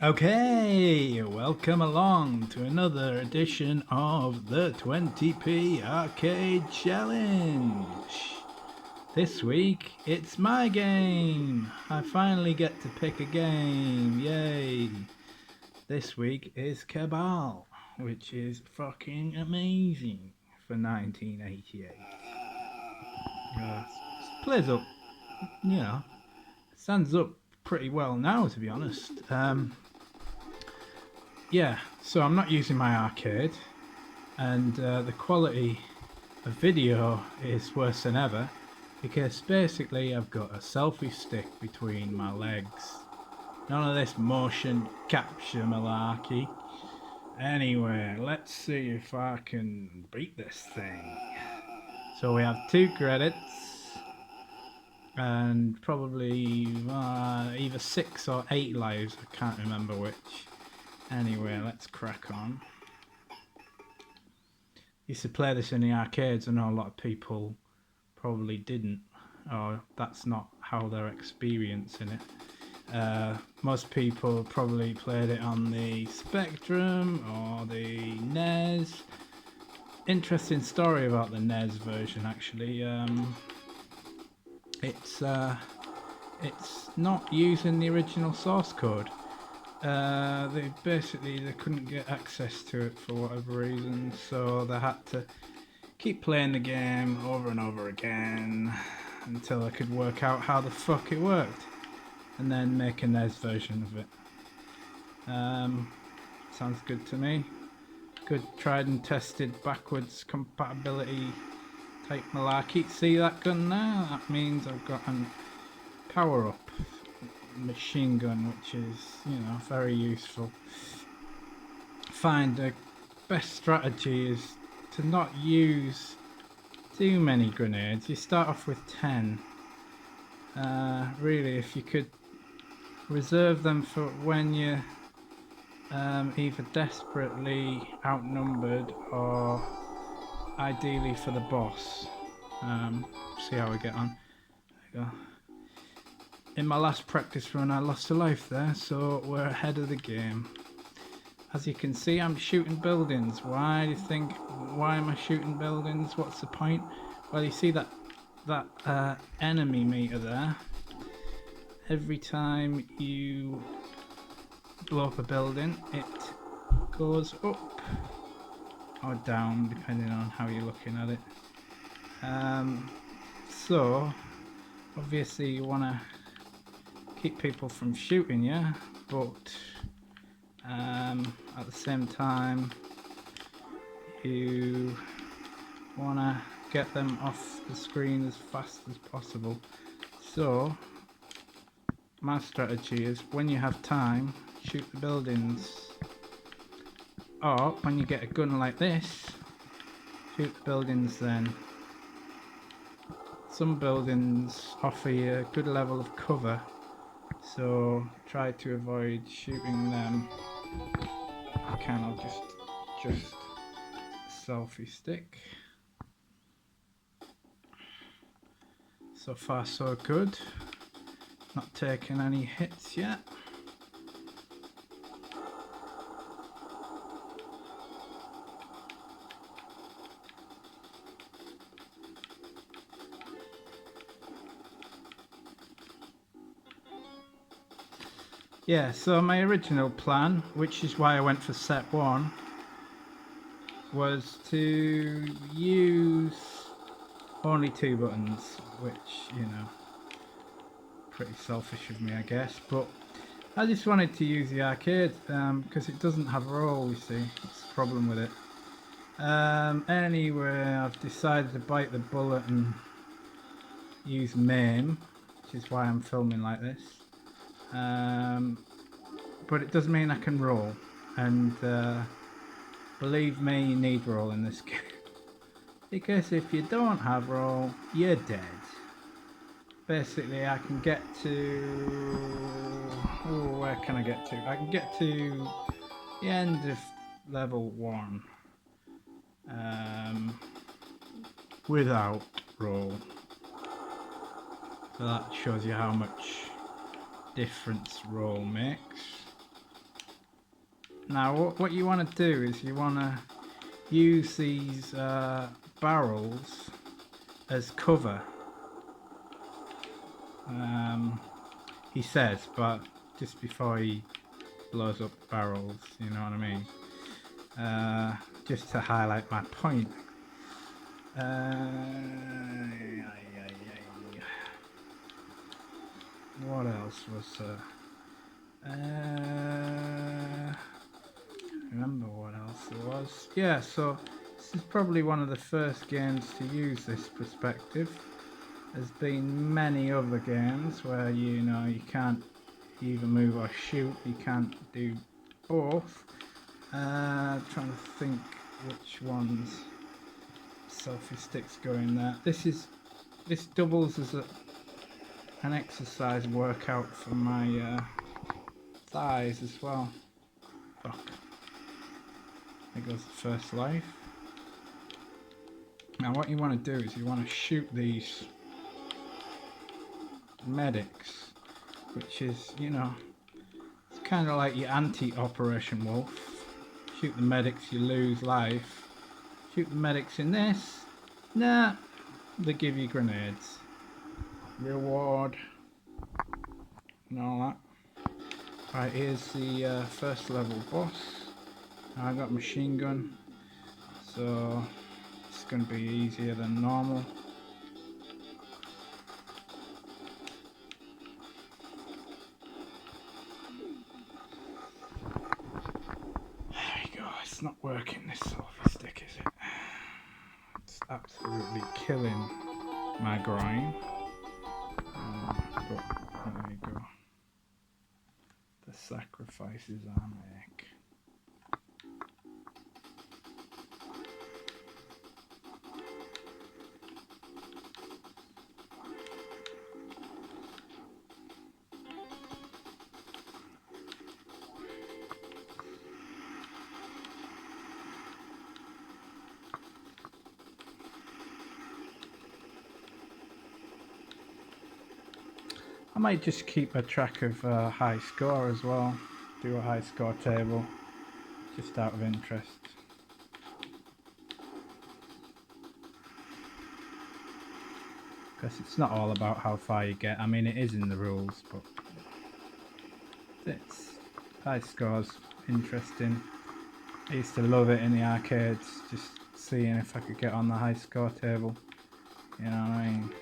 Okay, welcome along to another edition of the 20p Arcade Challenge. This week, it's my game. I finally get to pick a game, yay. This week is Cabal, which is fucking amazing for 1988. Plays up, stands up pretty well now, to be honest. Yeah, so I'm not using my arcade, and the quality of video is worse than ever because basically I've got a selfie stick between my legs. None of this motion capture malarkey. Anyway, let's see if I can beat this thing. So we have 2 credits and probably either 6 or 8 lives, I can't remember which. Anyway, let's crack on. Used to play this in the arcades. I know a lot of people probably didn't, or that's not how they're experiencing it. Most people probably played it on the Spectrum or the NES. Interesting story about the NES version actually. It's not using the original source code. They couldn't get access to it for whatever reason, so they had to keep playing the game over and over again until they could work out how the fuck it worked, and then make a NES version of it. Sounds good to me. Good tried and tested backwards compatibility type malarkey. See that gun there? That means I've got a power up machine gun, which is, very useful. Find the best strategy is to not use too many grenades. You start off with 10. Really, if you could reserve them for when you're either desperately outnumbered or ideally for the boss. See how we get on. There you go. In my last practice run I lost a life there, so we're ahead of the game. As you can see, I'm shooting buildings. Why do you think, why am I shooting buildings? What's the point? Well, you see that enemy meter there? Every time you blow up a building, it goes up or down depending on how you're looking at it. So obviously you want to keep people from shooting you, but at the same time you want to get them off the screen as fast as possible. So my strategy is, when you have time, shoot the buildings, or when you get a gun like this, shoot the buildings then. Some buildings offer you a good level of cover, so try to avoid shooting them. I can, I'll just selfie stick. So far so good. Not taking any hits yet. Yeah, so my original plan, which is why I went for set 1, was to use only 2 buttons, which, pretty selfish of me, I guess, but I just wanted to use the arcade because it doesn't have roll, you see. That's the problem with it. Anyway, I've decided to bite the bullet and use MAME, which is why I'm filming like this. But it does mean I can roll, and believe me, you need roll in this game. Because if you don't have roll, you're dead. Basically, I can get to... Oh, where can I get to? I can get to the end of level 1 without roll. So that shows you how much difference roll makes. Now what you want to do is you want to use these barrels as cover, he says, but just before he blows up barrels, you know what I mean, just to highlight my point. What else was remember what else there was. Yeah, so this is probably one of the first games to use this perspective. There's been many other games where you know you can't either move or shoot, you can't do both. Trying to think which ones selfie sticks go in there. This doubles as an exercise workout for my thighs as well. Fuck. There goes the first life. Now what you want to do is you want to shoot these medics, which is, you know, it's kind of like your anti-Operation Wolf. Shoot the medics, you lose life. Shoot the medics in this, nah, they give you grenades. Reward and all that. Right, here's the first level boss. Now I got machine gun, so it's going to be easier than normal. There we go. It's not working, this selfie stick, is it? It's absolutely killing my groin. But there you go. The sacrifices I make. I might just keep a track of high score as well, do a high score table, just out of interest. Because it's not all about how far you get, I mean it is in the rules, but it's high scores, interesting. I used to love it in the arcades, just seeing if I could get on the high score table, you know what I mean?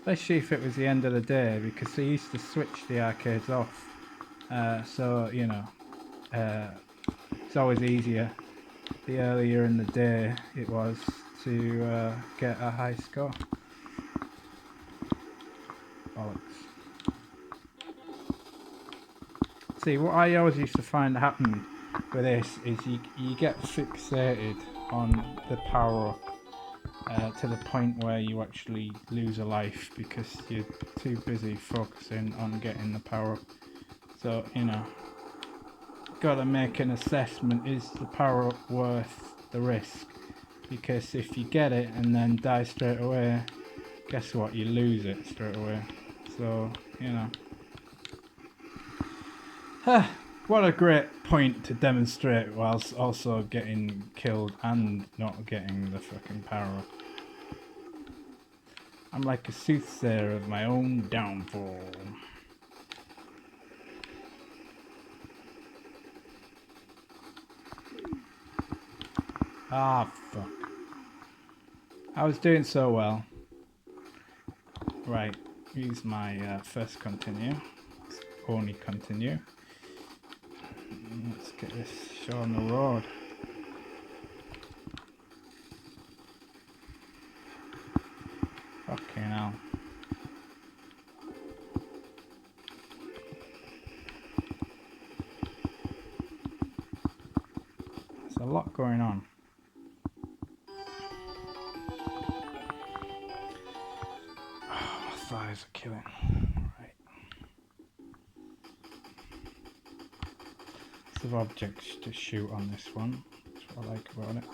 Especially if it was the end of the day, because they used to switch the arcades off, so you know, it's always easier the earlier in the day it was to get a high score. Bollocks. See, what I always used to find happened with this is you get fixated on the power up to the point where you actually lose a life because you're too busy focusing on getting the power up. So, you know, gotta make an assessment, is the power up worth the risk? Because if you get it and then die straight away, guess what, you lose it straight away. So, you know, what a great point to demonstrate whilst also getting killed and not getting the fucking power up. I'm like a soothsayer of my own downfall. Ah, fuck. I was doing so well. Right, use my first continue. Only continue. Let's get this show on the road. Fucking hell. There's a lot going on. Oh, my thighs are killing. Right. Lots of objects to shoot on this one. That's what I like about it.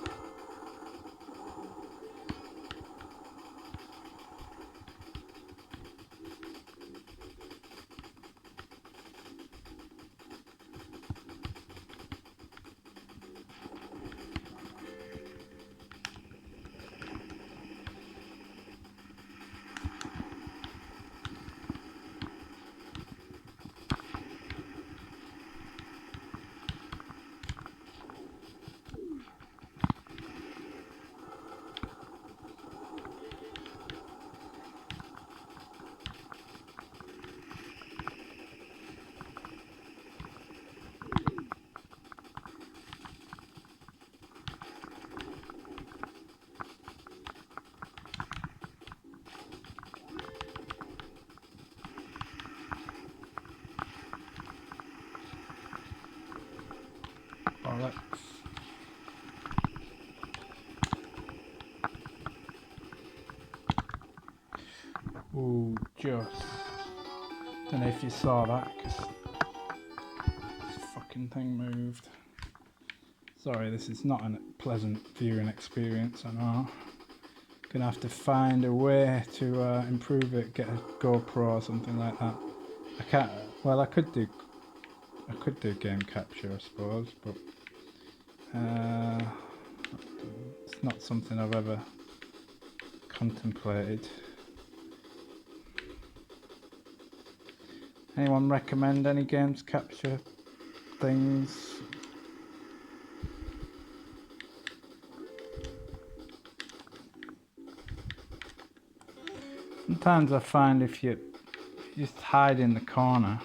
Bollocks. Ooh, just. Don't know if you saw that, because this fucking thing moved. Sorry, this is not a pleasant viewing experience, I know. Gonna have to find a way to improve it, get a GoPro or something like that. I can't, well I could do game capture I suppose, but it's not something I've ever contemplated. Anyone recommend any games capture things? Sometimes I find if you just hide in the corner,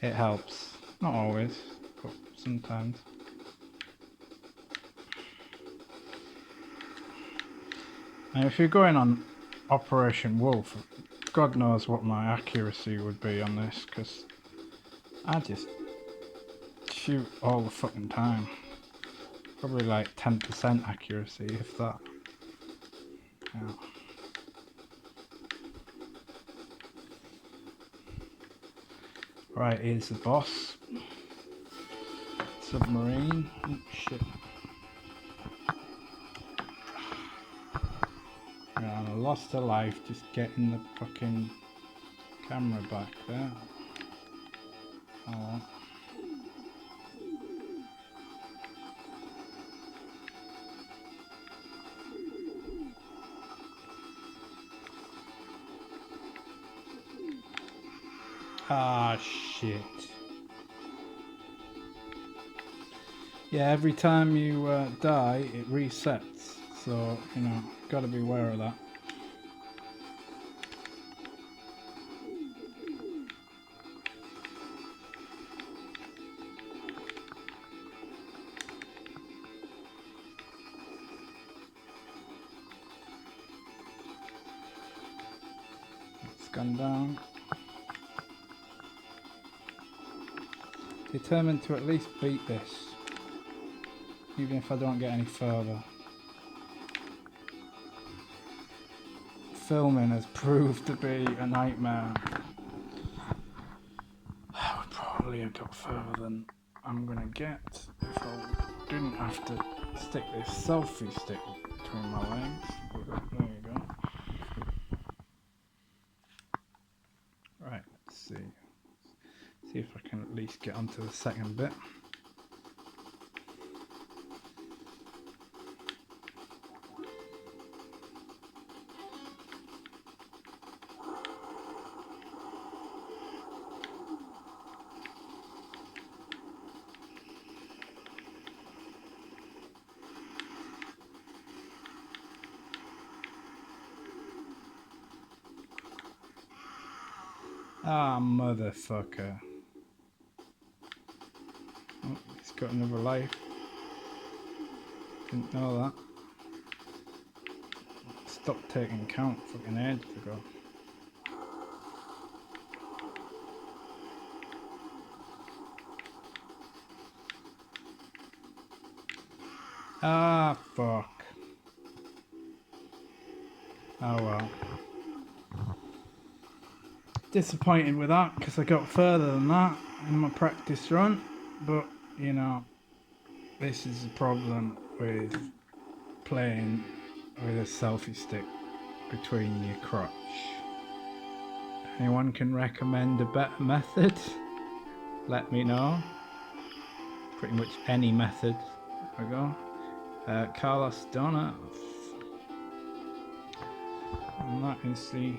it helps. Not always, but sometimes. And if you're going on Operation Wolf, God knows what my accuracy would be on this, because I just shoot all the fucking time. Probably like 10% accuracy, if that. Yeah. Right, here's the boss. Submarine. Oh, shit. Yeah, I lost a life just getting the fucking camera back there. Oh well. Ah, shit. Yeah, every time you die, it resets. So, you know, gotta be aware of that. It's gone down. Determined to at least beat this, even if I don't get any further. Filming has proved to be a nightmare. I would probably have got further than I'm gonna get if I didn't have to stick this selfie stick between my legs. But there you go. Right, let's see. See if I can at least get onto the second bit. Ah, motherfucker. Oh, he's got another life. Didn't know that. Stopped taking count fucking ages ago. Ah, fuck. Oh well. Disappointed with that, because I got further than that in my practice run. But, you know, this is the problem with playing with a selfie stick between your crotch. Anyone can recommend a better method? Let me know. Pretty much any method. There we go. Carlos Donut. And that is the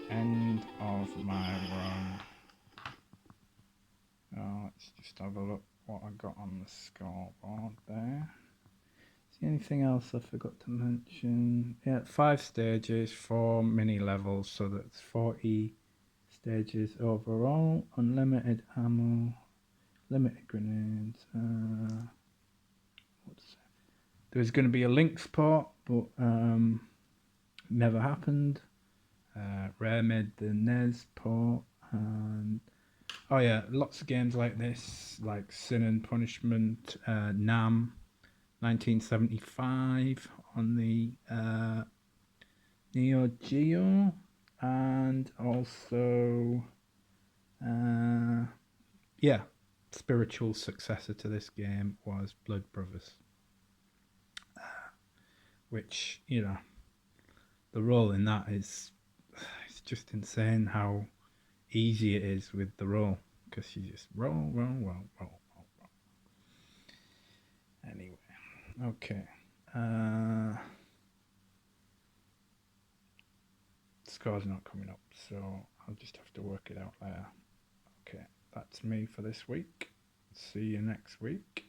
end of my run. Let's just have a look what I got on the scoreboard there. Is there anything else I forgot to mention? Yeah, 5 stages, 4 mini levels, so that's 40 stages overall. Unlimited ammo, limited grenades. There was going to be a Lynx port, but never happened. Rare made the NES port, and oh yeah, lots of games like this, like Sin and Punishment, Nam, 1975 on the Neo Geo, and also yeah, spiritual successor to this game was Blood Brothers, which, you know, the role in that is, it's just insane how easy it is with the roll, because you just roll. Anyway, okay. Score's not coming up, so I'll just have to work it out later. Okay, that's me for this week. See you next week.